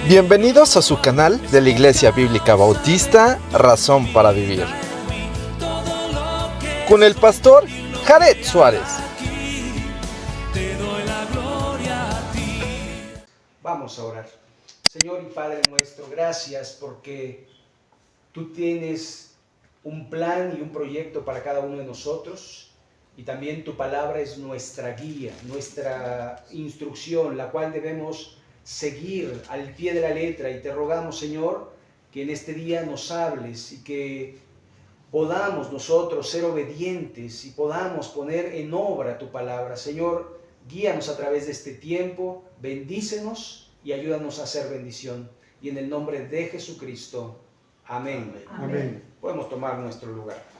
Bienvenidos a su canal de la Iglesia Bíblica Bautista Razón para Vivir, con el pastor Jared Suárez. Vamos a orar. Señor y Padre nuestro, gracias porque tú tienes un plan y un proyecto para cada uno de nosotros, y también tu palabra es nuestra guía, nuestra instrucción, la cual debemos seguir al pie de la letra. Y te rogamos, Señor, que en este día nos hables y que podamos nosotros ser obedientes y podamos poner en obra tu palabra. Señor, guíanos a través de este tiempo, bendícenos y ayúdanos a hacer bendición. Y en el nombre de Jesucristo, amén. Amén. Podemos tomar nuestro lugar.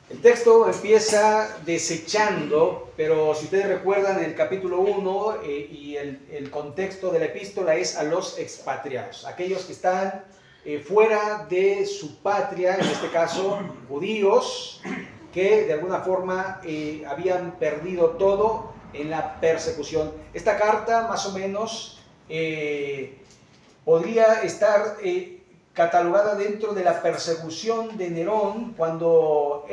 El texto empieza desechando, pero si ustedes recuerdan, en el capítulo 1 y el contexto de la epístola es a los expatriados, aquellos que están fuera de su patria, en este caso judíos, que de alguna forma habían perdido todo en la persecución. Esta carta más o menos podría estar catalogada dentro de la persecución de Nerón, cuando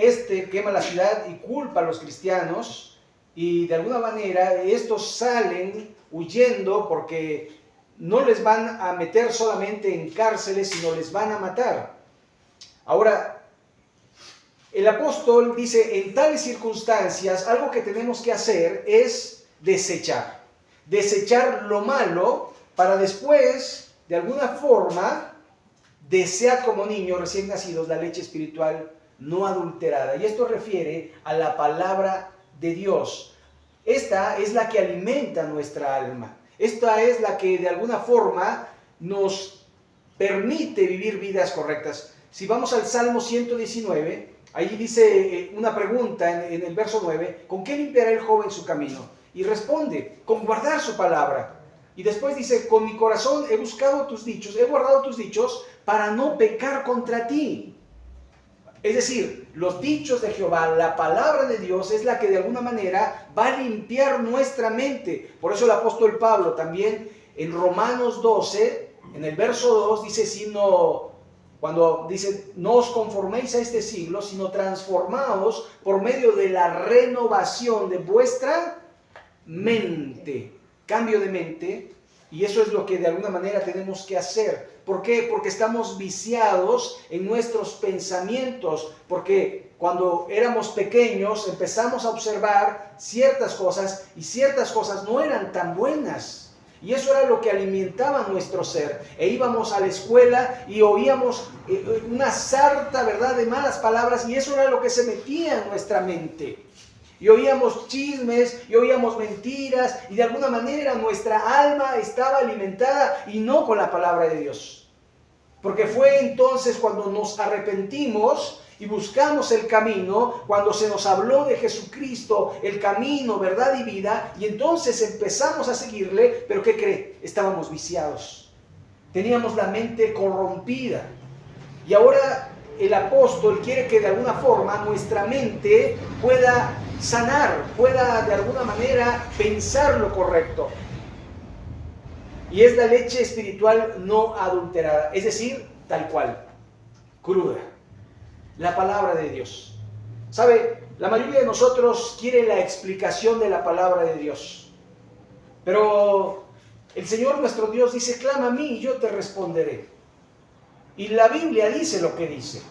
quema la ciudad y culpa a los cristianos, y de alguna manera estos salen huyendo porque no les van a meter solamente en cárceles, sino les van a matar. Ahora, el apóstol dice, en tales circunstancias, algo que tenemos que hacer es desechar lo malo, para después, de alguna forma, desead como niños recién nacidos la leche espiritual no adulterada. Y esto refiere a la palabra de Dios. Esta es la que alimenta nuestra alma. Esta es la que de alguna forma nos permite vivir vidas correctas. Si vamos al Salmo 119, allí dice una pregunta en el verso 9, ¿con qué limpiará el joven su camino? Y responde, con guardar su palabra. Y después dice, con mi corazón he buscado tus dichos, he guardado tus dichos para no pecar contra ti. Es decir, los dichos de Jehová, la palabra de Dios, es la que de alguna manera va a limpiar nuestra mente. Por eso el apóstol Pablo también en Romanos 12, en el verso 2, dice, cuando dice, no os conforméis a este siglo, sino transformaos por medio de la renovación de vuestra mente. Cambio de mente, y eso es lo que de alguna manera tenemos que hacer. ¿Por qué? Porque estamos viciados en nuestros pensamientos, porque cuando éramos pequeños empezamos a observar ciertas cosas y ciertas cosas no eran tan buenas. Y eso era lo que alimentaba nuestro ser. E íbamos a la escuela y oíamos una sarta, ¿verdad?, de malas palabras, y eso era lo que se metía en nuestra mente. Y oíamos chismes, y oíamos mentiras, y de alguna manera nuestra alma estaba alimentada y no con la palabra de Dios. Porque fue entonces cuando nos arrepentimos y buscamos el camino, cuando se nos habló de Jesucristo, el camino, verdad y vida, y entonces empezamos a seguirle. Pero ¿qué cree? Estábamos viciados. Teníamos la mente corrompida. Y ahora el apóstol quiere que de alguna forma nuestra mente pueda sanar, pueda de alguna manera pensar lo correcto. Y es la leche espiritual no adulterada, es decir, tal cual, cruda. La palabra de Dios. ¿Sabe? La mayoría de nosotros quiere la explicación de la palabra de Dios. Pero el Señor nuestro Dios dice, clama a mí y yo te responderé. Y la Biblia dice lo que dice.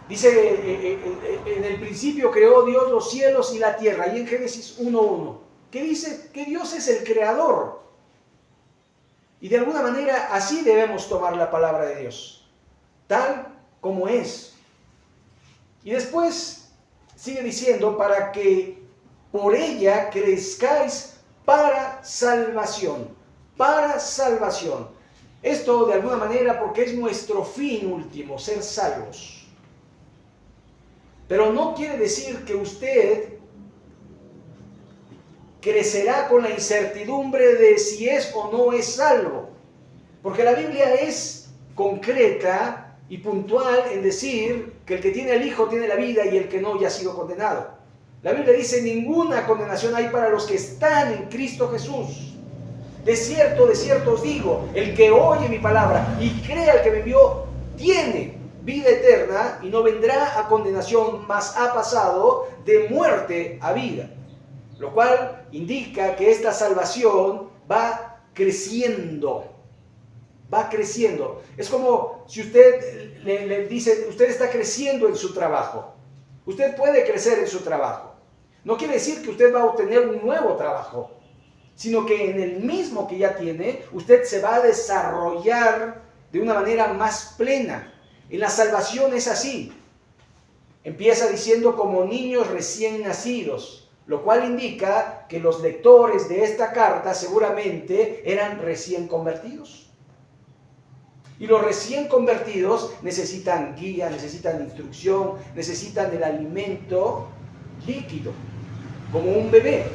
Dice, en el principio creó Dios los cielos y la tierra, y en Génesis 1:1, que dice que Dios es el creador. Y de alguna manera así debemos tomar la palabra de Dios, tal como es. Y después sigue diciendo, para que por ella crezcáis para salvación, para salvación. Esto de alguna manera porque es nuestro fin último, ser salvos. Pero no quiere decir que usted crecerá con la incertidumbre de si es o no es salvo. Porque la Biblia es concreta y puntual en decir que el que tiene al Hijo tiene la vida y el que no ya ha sido condenado. La Biblia dice, ninguna condenación hay para los que están en Cristo Jesús. de cierto os digo, el que oye mi palabra y cree al que me envió, tiene vida eterna y no vendrá a condenación, mas ha pasado de muerte a vida. Lo cual indica que esta salvación va creciendo. Va creciendo. Es como si usted le dice, usted está creciendo en su trabajo. Usted puede crecer en su trabajo. No quiere decir que usted va a obtener un nuevo trabajo, sino que en el mismo que ya tiene, usted se va a desarrollar de una manera más plena. En la salvación es así. Empieza diciendo como niños recién nacidos, lo cual indica que los lectores de esta carta seguramente eran recién convertidos. Y los recién convertidos necesitan guía, necesitan instrucción, necesitan el alimento líquido, como un bebé.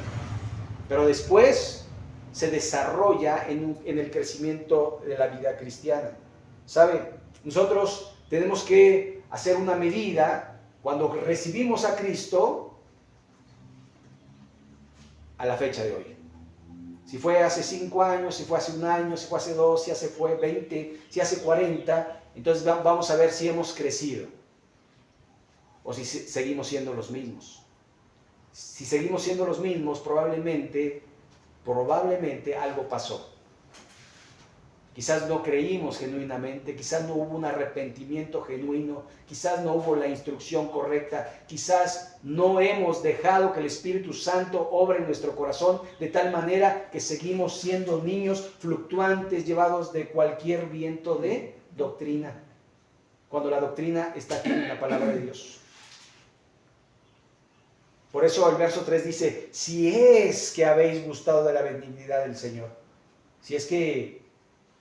Pero después se desarrolla en el crecimiento de la vida cristiana. ¿Sabe? Nosotros tenemos que hacer una medida cuando recibimos a Cristo a la fecha de hoy. Si fue hace 5 años, si fue hace 1 año, si fue hace 2, si hace 20, si hace 40, entonces vamos a ver si hemos crecido o si seguimos siendo los mismos. Si seguimos siendo los mismos, probablemente algo pasó. Quizás no creímos genuinamente, quizás no hubo un arrepentimiento genuino, quizás no hubo la instrucción correcta, quizás no hemos dejado que el Espíritu Santo obre en nuestro corazón de tal manera que seguimos siendo niños fluctuantes llevados de cualquier viento de doctrina, cuando la doctrina está aquí en la palabra de Dios. Por eso el verso 3 dice, si es que habéis gustado de la benignidad del Señor, si es que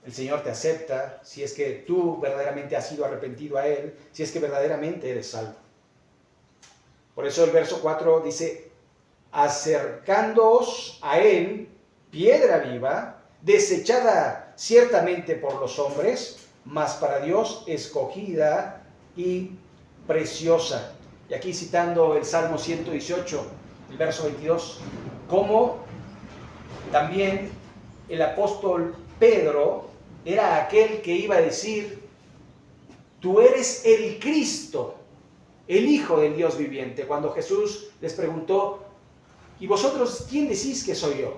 el Señor te acepta, si es que tú verdaderamente has sido arrepentido a Él, si es que verdaderamente eres salvo. Por eso el verso 4 dice, acercándoos a Él, piedra viva, desechada ciertamente por los hombres, mas para Dios escogida y preciosa. Y aquí citando el Salmo 118, el verso 22, como también el apóstol Pedro era aquel que iba a decir, tú eres el Cristo, el Hijo del Dios viviente. Cuando Jesús les preguntó, ¿y vosotros quién decís que soy yo?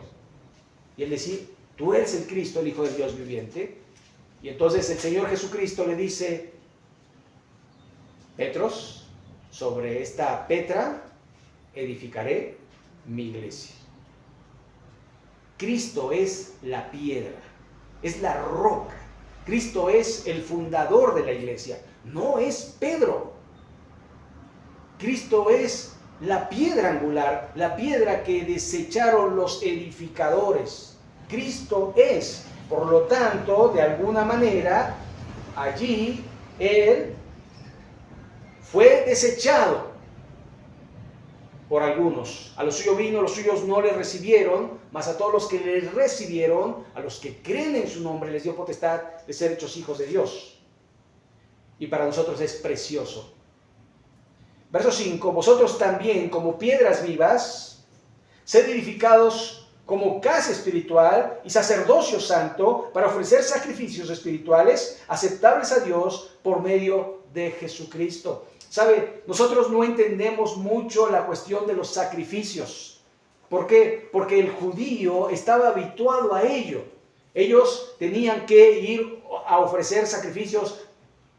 Y él decía, tú eres el Cristo, el Hijo del Dios viviente. Y entonces el Señor Jesucristo le dice, Petros, sobre esta Petra edificaré mi iglesia. Cristo es la piedra, es la roca. Cristo es el fundador de la iglesia, no es Pedro. Cristo es la piedra angular, la piedra que desecharon los edificadores. Cristo es, por lo tanto, de alguna manera, allí Él fue desechado por algunos. A los suyos vino, los suyos no le recibieron, mas a todos los que le recibieron, a los que creen en su nombre, les dio potestad de ser hechos hijos de Dios. Y para nosotros es precioso. Verso 5, vosotros también, como piedras vivas, sed edificados como casa espiritual y sacerdocio santo para ofrecer sacrificios espirituales aceptables a Dios por medio de Jesucristo. ¿Sabe? Nosotros no entendemos mucho la cuestión de los sacrificios. ¿Por qué? Porque el judío estaba habituado a ello. Ellos tenían que ir a ofrecer sacrificios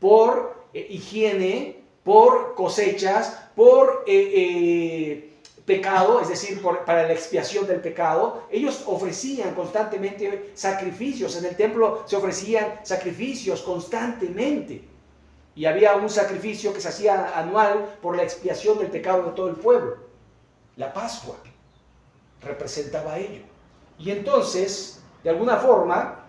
por higiene, por cosechas, por pecado, es decir, para la expiación del pecado. Ellos ofrecían constantemente sacrificios. En el templo se ofrecían sacrificios constantemente. Y había un sacrificio que se hacía anual por la expiación del pecado de todo el pueblo. La Pascua representaba ello. Y entonces, de alguna forma,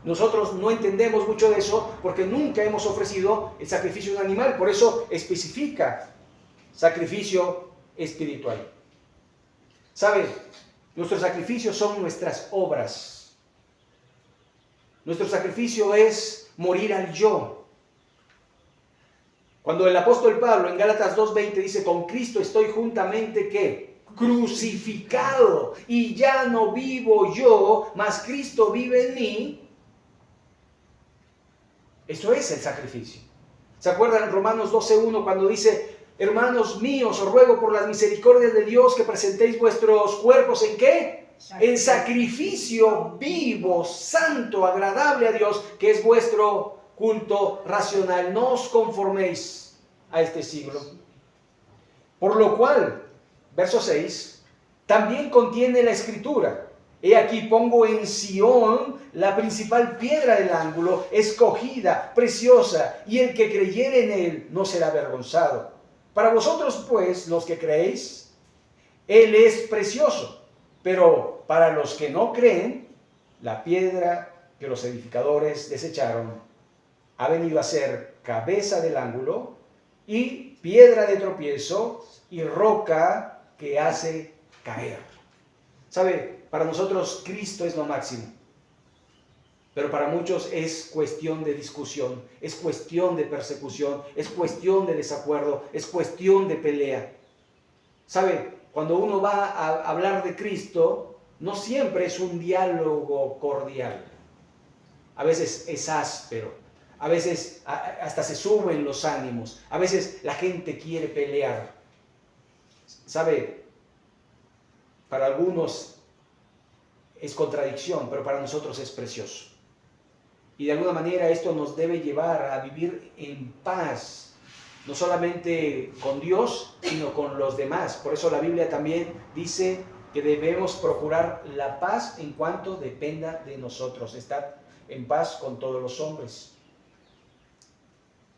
nosotros no entendemos mucho de eso porque nunca hemos ofrecido el sacrificio de un animal. Por eso especifica sacrificio espiritual. ¿Sabe? Nuestros sacrificios son nuestras obras. Nuestro sacrificio es morir al yo. Cuando el apóstol Pablo en Gálatas 2:20 dice, con Cristo estoy juntamente, ¿qué? crucificado, y ya no vivo yo, mas Cristo vive en mí. Eso es el sacrificio. ¿Se acuerdan en Romanos 12:1 cuando dice: hermanos míos, os ruego por las misericordias de Dios que presentéis vuestros cuerpos ¿en qué? En sacrificio vivo, santo, agradable a Dios, que es vuestro culto racional. No os conforméis a este siglo. Por lo cual, verso 6, también contiene la escritura: he aquí pongo en Sión la principal piedra del ángulo, escogida, preciosa, y el que creyere en él no será avergonzado. Para vosotros, pues, los que creéis, él es precioso, pero para los que no creen, la piedra que los edificadores desecharon ha venido a ser cabeza del ángulo y piedra de tropiezo y roca que hace caer. ¿Sabe? Para nosotros Cristo es lo máximo, pero para muchos es cuestión de discusión, es cuestión de persecución, es cuestión de desacuerdo, es cuestión de pelea. ¿Sabe? Cuando uno va a hablar de Cristo, no siempre es un diálogo cordial. A veces es áspero, a veces hasta se suben los ánimos, a veces la gente quiere pelear. ¿Sabe? Para algunos es contradicción, pero para nosotros es precioso. Y de alguna manera esto nos debe llevar a vivir en paz, no solamente con Dios, sino con los demás. Por eso la Biblia también dice que debemos procurar la paz en cuanto dependa de nosotros, estar en paz con todos los hombres.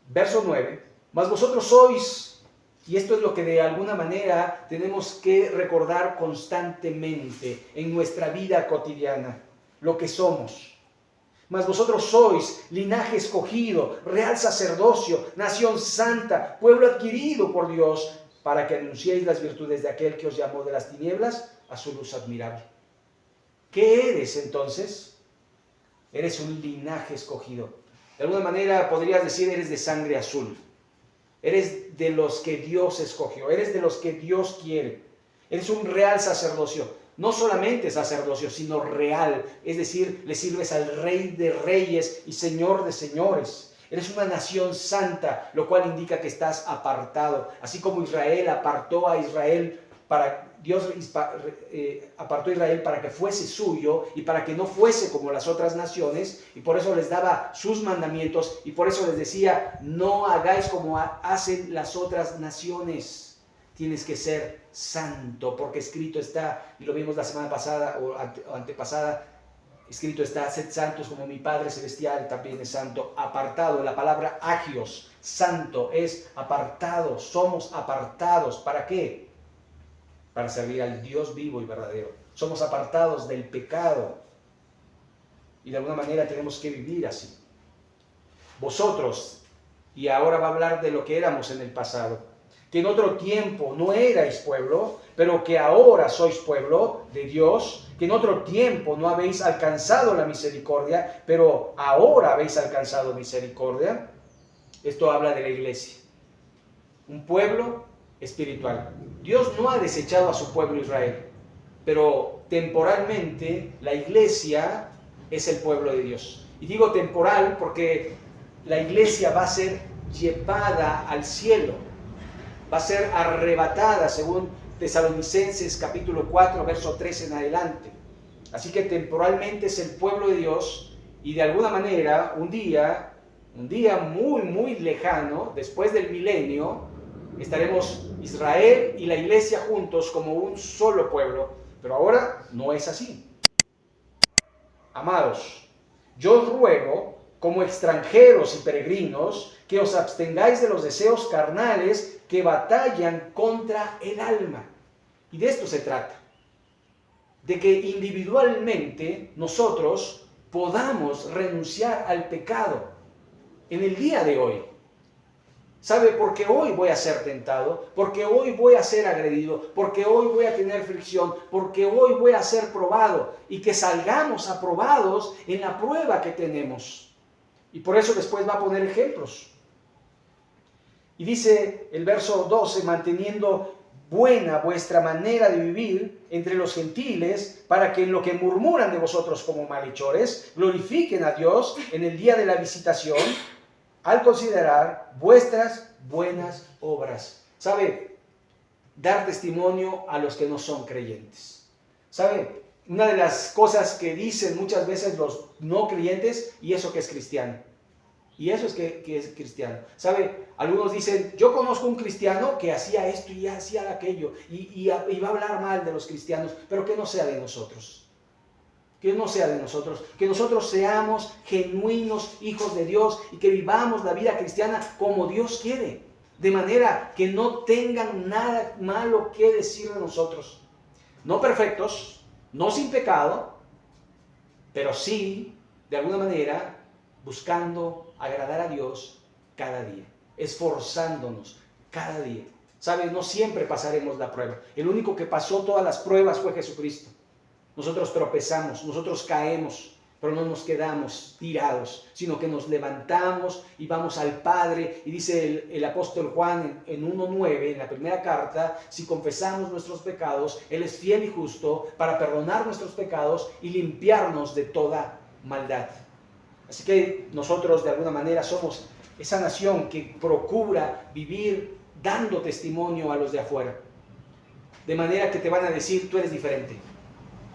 Verso 9, mas vosotros sois, y esto es lo que de alguna manera tenemos que recordar constantemente en nuestra vida cotidiana, lo que somos. Mas vosotros sois linaje escogido, real sacerdocio, nación santa, pueblo adquirido por Dios, para que anunciéis las virtudes de aquel que os llamó de las tinieblas a su luz admirable. ¿Qué eres entonces? Eres un linaje escogido. De alguna manera podrías decir, eres de sangre azul. Eres de los que Dios escogió, eres de los que Dios quiere. Eres un real sacerdocio, no solamente sacerdocio, sino real. Es decir, le sirves al Rey de Reyes y Señor de Señores. Eres una nación santa, lo cual indica que estás apartado. Así como Israel apartó a Israel Dios apartó a Israel para que fuese suyo y para que no fuese como las otras naciones, y por eso les daba sus mandamientos, y por eso les decía: no hagáis como hacen las otras naciones, tienes que ser santo, porque escrito está, y lo vimos la semana pasada o antepasada, escrito está: sed santos como mi Padre Celestial también es santo. Apartado, la palabra agios, santo, es apartado, somos apartados. ¿Para qué? Para servir al Dios vivo y verdadero. Somos apartados del pecado y de alguna manera tenemos que vivir así. Vosotros, y ahora va a hablar de lo que éramos en el pasado, que en otro tiempo no erais pueblo, pero que ahora sois pueblo de Dios, que en otro tiempo no habéis alcanzado la misericordia, pero ahora habéis alcanzado misericordia. Esto habla de la iglesia, un pueblo espiritual. Dios no ha desechado a su pueblo Israel, pero temporalmente la iglesia es el pueblo de Dios. Y digo temporal porque la iglesia va a ser llevada al cielo, va a ser arrebatada según Tesalonicenses capítulo 4, verso 13 en adelante. Así que temporalmente es el pueblo de Dios, y de alguna manera un día muy, muy lejano, después del milenio, estaremos Israel y la iglesia juntos como un solo pueblo. Pero ahora no es así. Amados, yo os ruego, como extranjeros y peregrinos, que os abstengáis de los deseos carnales que batallan contra el alma. Y de esto se trata, de que individualmente nosotros podamos renunciar al pecado en el día de hoy. ¿Sabe? Porque hoy voy a ser tentado, porque hoy voy a ser agredido, porque hoy voy a tener fricción, porque hoy voy a ser probado, y que salgamos aprobados en la prueba que tenemos. Y por eso después va a poner ejemplos. Y dice el verso 12, manteniendo buena vuestra manera de vivir entre los gentiles, para que en lo que murmuran de vosotros como malhechores, glorifiquen a Dios en el día de la visitación, al considerar vuestras buenas obras. ¿Sabe? Dar testimonio a los que no son creyentes. ¿Sabe? Una de las cosas que dicen muchas veces los no creyentes, y eso que es cristiano. Y eso es que es cristiano. ¿Sabe? Algunos dicen, yo conozco un cristiano que hacía esto y hacía aquello, y va a hablar mal de los cristianos, pero que no sea de nosotros. Que no sea de nosotros. Que nosotros seamos genuinos hijos de Dios y que vivamos la vida cristiana como Dios quiere. De manera que no tengan nada malo que decir de nosotros. No perfectos, no sin pecado, pero sí, de alguna manera, buscando agradar a Dios cada día, esforzándonos cada día. ¿Sabe? No siempre pasaremos la prueba. El único que pasó todas las pruebas fue Jesucristo. Nosotros tropezamos, nosotros caemos, pero no nos quedamos tirados, sino que nos levantamos y vamos al Padre. Y dice el apóstol Juan en 1:9, en la primera carta, si confesamos nuestros pecados, Él es fiel y justo para perdonar nuestros pecados y limpiarnos de toda maldad. Así que nosotros de alguna manera somos esa nación que procura vivir dando testimonio a los de afuera. De manera que te van a decir, tú eres diferente.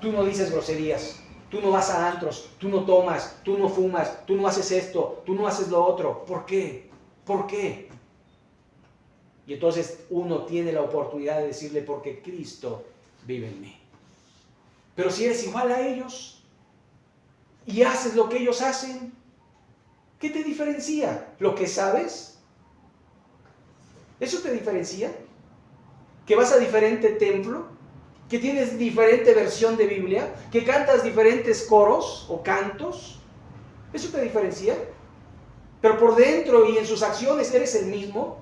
Tú no dices groserías, tú no vas a antros, tú no tomas, tú no fumas, tú no haces esto, tú no haces lo otro. ¿Por qué? ¿Por qué? Y entonces uno tiene la oportunidad de decirle, porque Cristo vive en mí. Pero si eres igual a ellos y haces lo que ellos hacen, ¿qué te diferencia? ¿Lo que sabes? ¿Eso te diferencia? ¿Que vas a diferente templo? ¿Que tienes diferente versión de Biblia? ¿Que cantas diferentes coros o cantos? ¿Eso te diferencia? Pero por dentro y en sus acciones eres el mismo.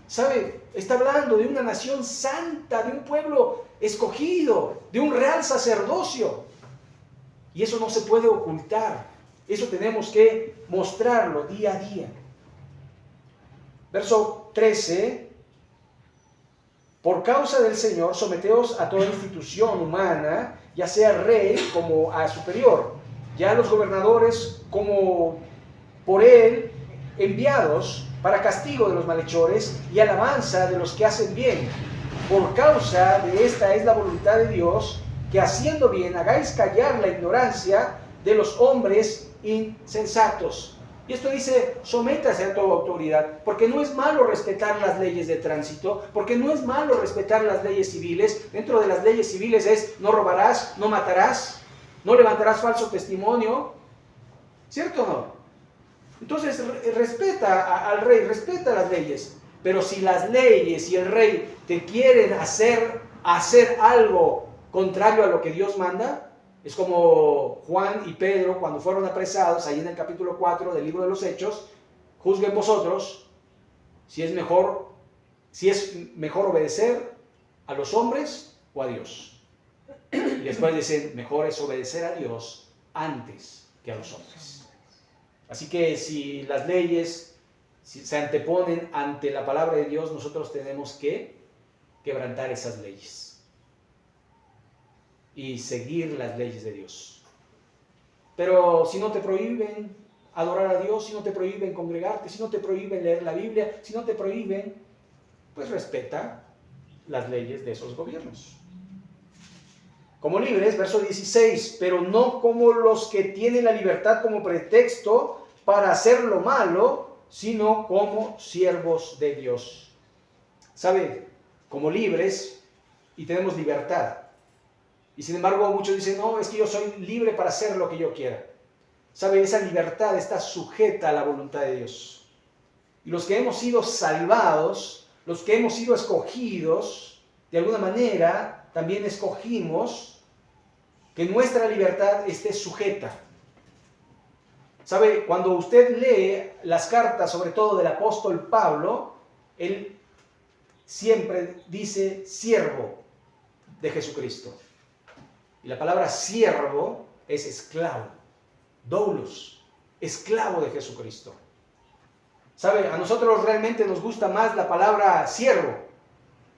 ¿Sabe? Está hablando de una nación santa, de un pueblo escogido, de un real sacerdocio. Y eso no se puede ocultar. Eso tenemos que mostrarlo día a día. Verso 13. Por causa del Señor, someteos a toda institución humana, ya sea rey como a superior, ya los gobernadores como por él enviados para castigo de los malhechores y alabanza de los que hacen bien. Por causa de esta es la voluntad de Dios, que haciendo bien hagáis callar la ignorancia de los hombres insensatos. Y esto dice, sométase a toda autoridad, porque no es malo respetar las leyes de tránsito, porque no es malo respetar las leyes civiles. Dentro de las leyes civiles es, no robarás, no matarás, no levantarás falso testimonio. ¿Cierto o no? Entonces, respeta al rey, respeta las leyes. Pero si las leyes y el rey te quieren hacer algo contrario a lo que Dios manda, es como Juan y Pedro cuando fueron apresados, ahí en el capítulo 4 del libro de los Hechos, juzguen vosotros si es mejor obedecer a los hombres o a Dios. Y después dicen, mejor es obedecer a Dios antes que a los hombres. Así que si las leyes se anteponen ante la palabra de Dios, nosotros tenemos que quebrantar esas leyes y seguir las leyes de Dios. Pero si no te prohíben adorar a Dios, si no te prohíben congregarte, si no te prohíben leer la Biblia, si no te prohíben, pues respeta las leyes de esos gobiernos. Como libres, verso 16, pero no como los que tienen la libertad como pretexto para hacer lo malo, sino como siervos de Dios. ¿Sabe? Como libres y tenemos libertad. Y sin embargo muchos dicen, no, es que yo soy libre para hacer lo que yo quiera. ¿Sabe? Esa libertad está sujeta a la voluntad de Dios. Y los que hemos sido salvados, los que hemos sido escogidos, de alguna manera también escogimos que nuestra libertad esté sujeta. ¿Sabe? Cuando usted lee las cartas, sobre todo del apóstol Pablo, él siempre dice siervo de Jesucristo. Y la palabra siervo es esclavo, doulos, esclavo de Jesucristo. ¿Sabe? A nosotros realmente nos gusta más la palabra siervo,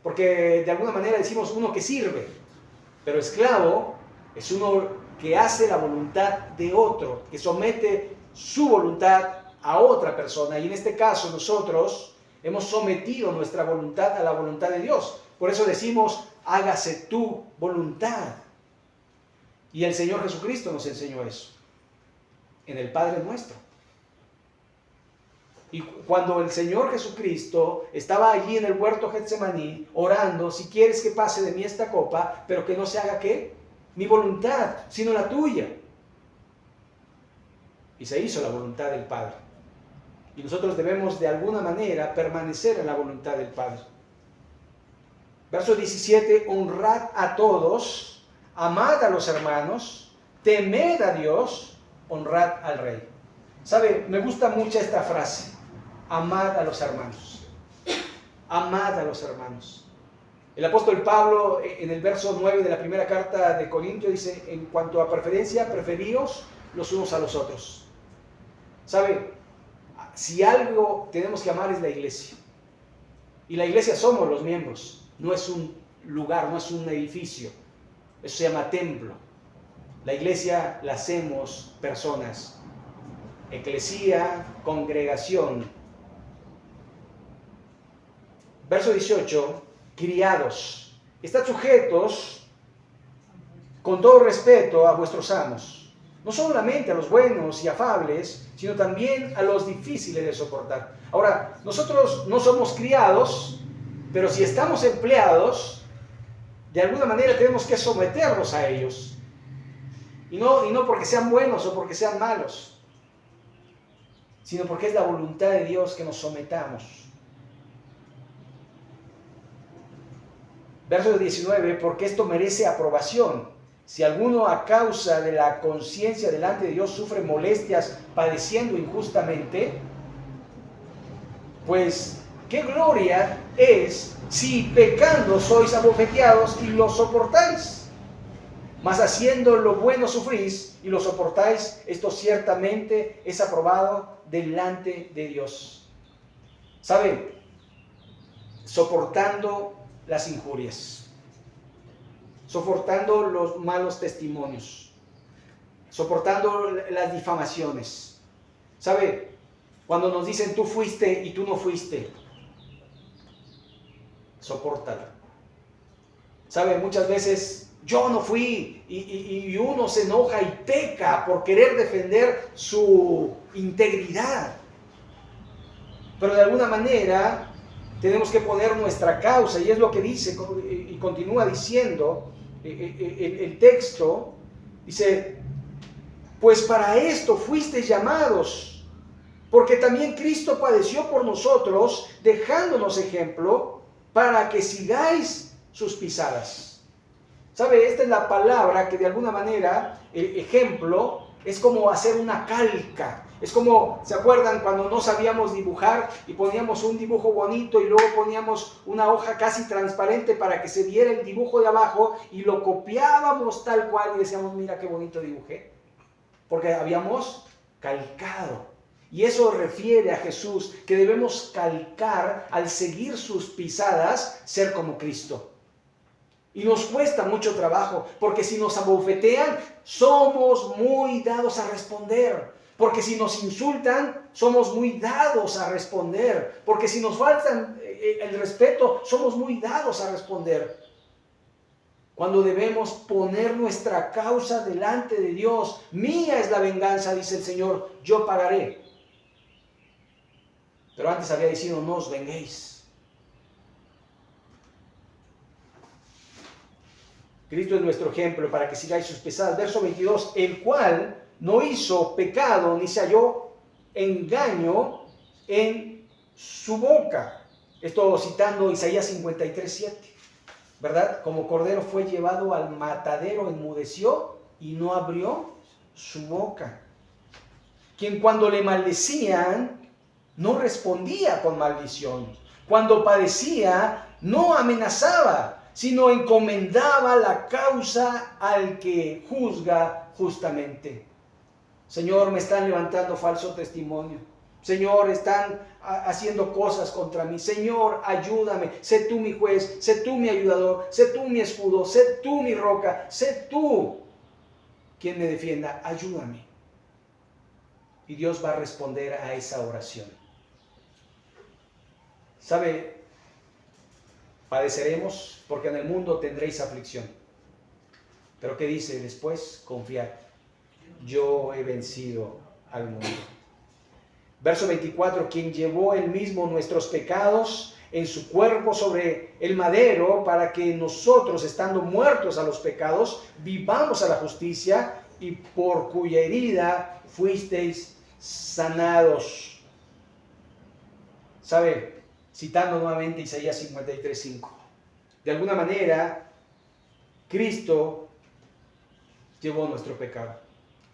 Porque de alguna manera decimos uno que sirve, pero esclavo es uno que hace la voluntad de otro, que somete su voluntad a otra persona. Y en este caso nosotros hemos sometido nuestra voluntad a la voluntad de Dios. Por eso decimos, hágase tu voluntad. Y el Señor Jesucristo nos enseñó eso, en el Padre Nuestro. Y cuando el Señor Jesucristo estaba allí en el huerto Getsemaní, orando, si quieres que pase de mí esta copa, pero que no se haga ¿qué? Mi voluntad, sino la tuya. Y se hizo la voluntad del Padre. Y nosotros debemos de alguna manera permanecer en la voluntad del Padre. Verso 17, honrad a todos, amad a los hermanos, temed a Dios, honrad al Rey. ¿Sabe? Me gusta mucho esta frase, amad a los hermanos. Amad a los hermanos. El apóstol Pablo en el verso 9 de la primera carta de Corintios dice, en cuanto a preferencia, preferíos los unos a los otros. ¿Sabe? Si algo tenemos que amar es la iglesia. Y la iglesia somos los miembros. No es un lugar, no es un edificio. Eso se llama templo. La iglesia la hacemos personas. Eclesía, congregación. Verso 18, criados, estad sujetos con todo respeto a vuestros amos, no solamente a los buenos y afables, sino también a los difíciles de soportar. Ahora, nosotros no somos criados, pero si estamos empleados, de alguna manera tenemos que someternos a ellos. Y no porque sean buenos o porque sean malos, sino porque es la voluntad de Dios que nos sometamos. Verso 19, porque esto merece aprobación. Si alguno a causa de la conciencia delante de Dios sufre molestias padeciendo injustamente, pues qué gloria es si pecando sois abofeteados y lo soportáis. Mas haciendo lo bueno sufrís y lo soportáis, esto ciertamente es aprobado delante de Dios. ¿Saben? Soportando las injurias, soportando los malos testimonios, soportando las difamaciones. ¿Sabe? Cuando nos dicen tú fuiste y tú no fuiste, sopórtalo. ¿Sabe? Muchas veces yo no fui y uno se enoja y peca por querer defender su integridad. Pero de alguna manera tenemos que poner nuestra causa, y es lo que dice y continúa diciendo el texto. Dice, pues para esto fuisteis llamados, porque también Cristo padeció por nosotros, dejándonos ejemplo, para que sigáis sus pisadas. ¿Sabe? Esta es la palabra que de alguna manera, el ejemplo, es como hacer una calca. Es como, ¿se acuerdan cuando no sabíamos dibujar y poníamos un dibujo bonito y luego poníamos una hoja casi transparente para que se viera el dibujo de abajo y lo copiábamos tal cual y decíamos, mira qué bonito dibujé? Porque habíamos calcado. Y eso refiere a Jesús, que debemos calcar al seguir sus pisadas, ser como Cristo. Y nos cuesta mucho trabajo, porque si nos abofetean, somos muy dados a responder. Porque si nos insultan, somos muy dados a responder. Porque si nos faltan el respeto, somos muy dados a responder. Cuando debemos poner nuestra causa delante de Dios, mía es la venganza, dice el Señor, yo pagaré. Pero antes había dicho, no os venguéis. Cristo es nuestro ejemplo para que sigáis sus pesadas. Verso 22, el cual no hizo pecado ni se halló engaño en su boca. Esto citando Isaías 53:7, ¿verdad? Como cordero fue llevado al matadero, enmudeció y no abrió su boca. Quien cuando le maldecían no respondía con maldición. Cuando padecía no amenazaba, sino encomendaba la causa al que juzga justamente. Señor, me están levantando falso testimonio. Señor, están haciendo cosas contra mí. Señor, ayúdame. Sé tú mi juez, sé tú mi ayudador, sé tú mi escudo, sé tú mi roca, sé tú quien me defienda. Ayúdame. Y Dios va a responder a esa oración. ¿Sabe? Padeceremos porque en el mundo tendréis aflicción. Pero ¿qué dice después? Confiad. Yo he vencido al mundo. Verso 24, quien llevó él mismo nuestros pecados en su cuerpo sobre el madero, para que nosotros, estando muertos a los pecados, vivamos a la justicia, y por cuya herida fuisteis sanados. ¿Sabe? Citando nuevamente Isaías 53:5. De alguna manera, Cristo llevó nuestro pecado.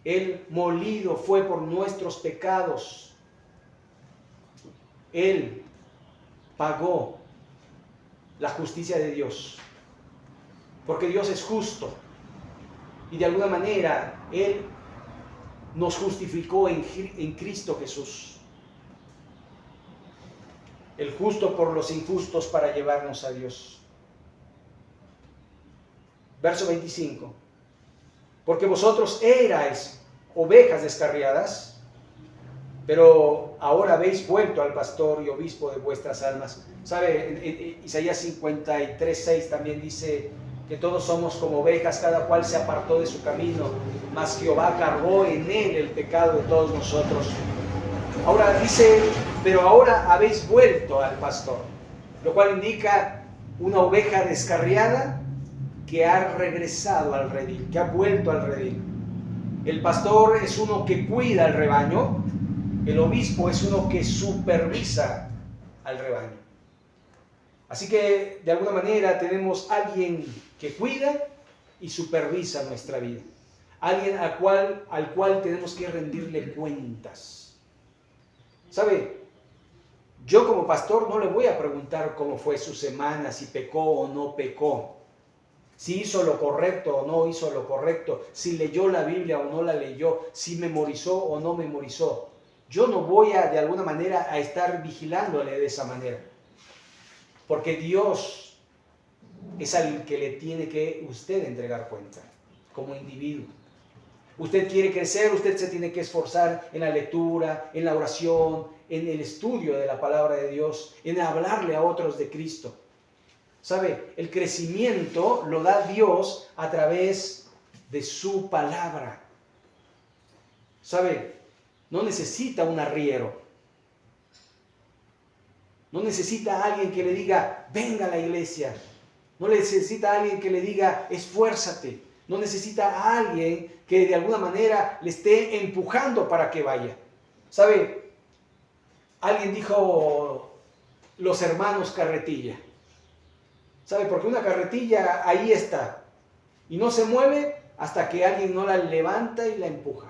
Él molido fue por nuestros pecados. Él pagó la justicia de Dios, porque Dios es justo, y de alguna manera Él nos justificó en Cristo Jesús, el justo por los injustos para llevarnos a Dios. Verso 25, porque vosotros erais ovejas descarriadas, pero ahora habéis vuelto al pastor y obispo de vuestras almas. ¿Sabe? En Isaías 53:6 también dice que todos somos como ovejas, cada cual se apartó de su camino, mas Jehová cargó en él el pecado de todos nosotros. Ahora dice, pero ahora habéis vuelto al pastor, lo cual indica una oveja descarriada que ha regresado al redil, que ha vuelto al redil. El pastor es uno que cuida al rebaño. El obispo es uno que supervisa al rebaño. Así que, de alguna manera, tenemos alguien que cuida y supervisa nuestra vida. Alguien al cual tenemos que rendirle cuentas. ¿Sabe? Yo como pastor no le voy a preguntar cómo fue su semana, si pecó o no pecó, si hizo lo correcto o no hizo lo correcto, si leyó la Biblia o no la leyó, si memorizó o no memorizó. Yo no voy de alguna manera a estar vigilándole de esa manera, porque Dios es al que le tiene que usted entregar cuenta como individuo. Usted quiere crecer, usted se tiene que esforzar en la lectura, en la oración, en el estudio de la palabra de Dios, en hablarle a otros de Cristo. ¿Sabe? El crecimiento lo da Dios a través de su palabra. ¿Sabe? No necesita un arriero. No necesita a alguien que le diga, venga a la iglesia. No necesita a alguien que le diga, esfuérzate. No necesita a alguien que de alguna manera le esté empujando para que vaya. ¿Sabe? Alguien dijo, los hermanos carretilla. ¿Sabe? Porque una carretilla ahí está. Y no se mueve hasta que alguien no la levanta y la empuja.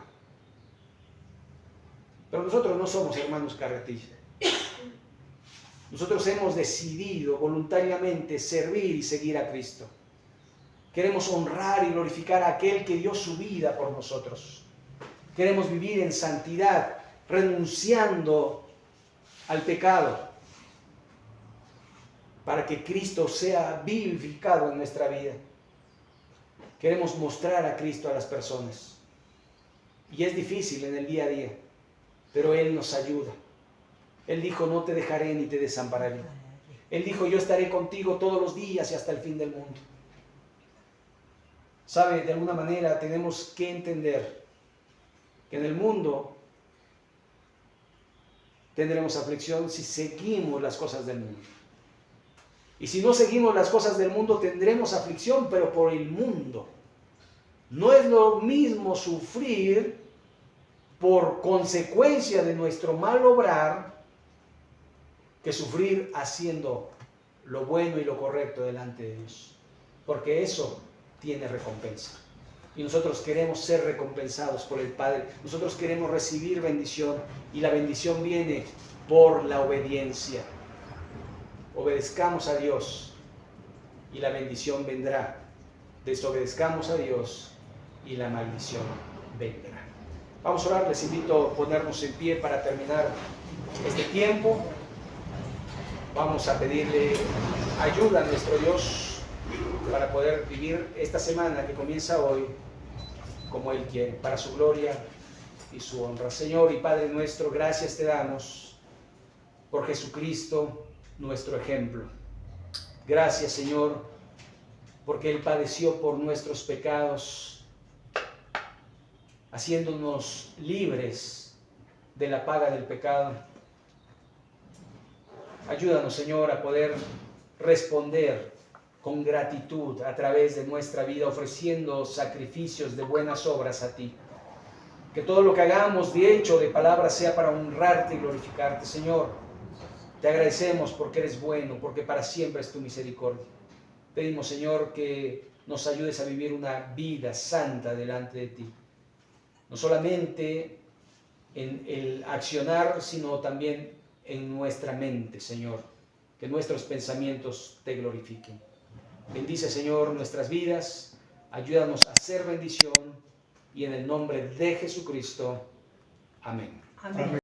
Pero nosotros no somos hermanos carretilla. Nosotros hemos decidido voluntariamente servir y seguir a Cristo. Queremos honrar y glorificar a aquel que dio su vida por nosotros. Queremos vivir en santidad, renunciando al pecado, para que Cristo sea vivificado en nuestra vida. Queremos mostrar a Cristo a las personas. Y es difícil en el día a día, pero Él nos ayuda. Él dijo, no te dejaré ni te desampararé. Él dijo, yo estaré contigo todos los días y hasta el fin del mundo. ¿Sabe? De alguna manera tenemos que entender que en el mundo tendremos aflicción si seguimos las cosas del mundo. Y si no seguimos las cosas del mundo, tendremos aflicción, pero por el mundo. No es lo mismo sufrir por consecuencia de nuestro mal obrar que sufrir haciendo lo bueno y lo correcto delante de Dios. Porque eso tiene recompensa. Y nosotros queremos ser recompensados por el Padre. Nosotros queremos recibir bendición. Y la bendición viene por la obediencia. Obedezcamos a Dios y la bendición vendrá. Desobedezcamos a Dios y la maldición vendrá. Vamos a orar. Les invito a ponernos en pie para terminar este tiempo. Vamos a pedirle ayuda a nuestro Dios para poder vivir esta semana que comienza hoy como Él quiere, para su gloria y su honra. Señor y Padre nuestro, gracias te damos por Jesucristo, nuestro ejemplo. Gracias, Señor, porque Él padeció por nuestros pecados, haciéndonos libres de la paga del pecado. Ayúdanos, Señor, a poder responder con gratitud a través de nuestra vida, ofreciendo sacrificios de buenas obras a ti. Que todo lo que hagamos de hecho, de palabra, sea para honrarte y glorificarte. Señor, te agradecemos porque eres bueno, porque para siempre es tu misericordia. Pedimos, Señor, que nos ayudes a vivir una vida santa delante de ti. No solamente en el accionar, sino también en nuestra mente, Señor. Que nuestros pensamientos te glorifiquen. Bendice, Señor, nuestras vidas. Ayúdanos a ser bendición. Y en el nombre de Jesucristo. Amén. Amén.